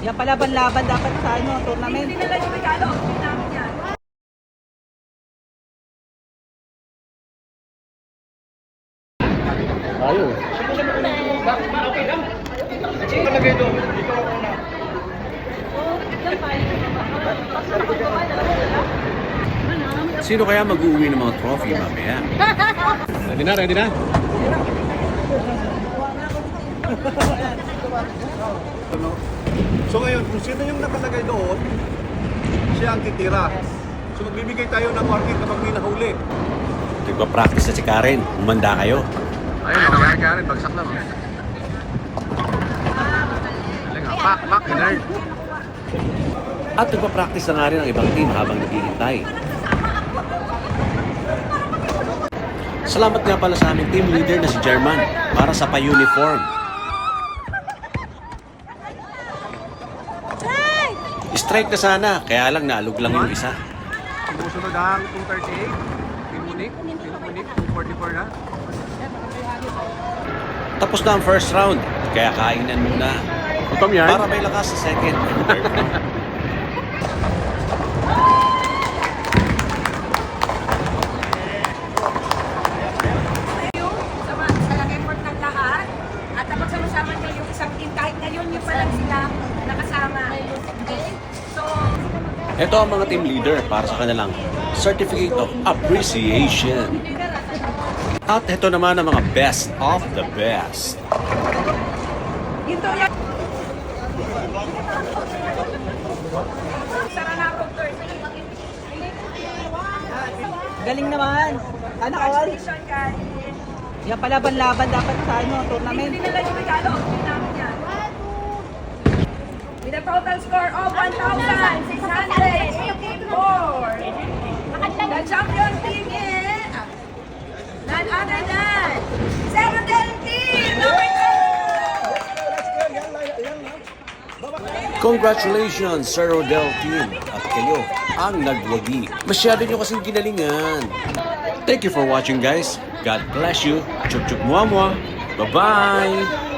Yan pala laban dapat sa tournament. Hindi nila yung regalo. Hindi namin yan. Tayo. Sino kaya mag-uwi ng mga trophy mamaya? Ready na, ready na? So ngayon, kung sino yung nakalagay doon, siya ang titira. So magbibigay tayo ng market kapag may nahuli. Nagpa-practice na si Karen. Umanda kayo. Ayun, nakakaya ka rin, bagsak lang. Pak, nerd. At nagpa-practice na nga rin ang ibang team habang naghihintay. Salamat nga pala sa aming team leader na si German para sa pa-uniform. Strike na sana, kaya lang naalog lang yung isa. Sumusunod ang 238. Team Munich, 244 na. Tapos na ang first round, kaya kainan muna. Gutom yan? Para may lakas sa second and third round. Sa effort ng lahat. At dapat sama-sama nyo yung isang team. Kahit ngayon yung pa lang sila nakasama. Okay? So, Ito ang mga team leader para sa kanilang Certificate of Appreciation. At ito naman ang mga best of the best. ito yan. Sara na ako, Galing naman. Sana all. Congratulations, guys. Yan pala laban dapat sa tournament. Hindi nila yung regalo. Hindi namin yan. With a total score of 1,604. The champion team is none other than Cerrodel Team number 2! Congratulations, Sir Rodel Team. At kayo ang nagwagi. Masyado nyo kasing ginalingan. Thank you for watching, guys. God bless you. Chuk chuk mua mua. Bye-bye.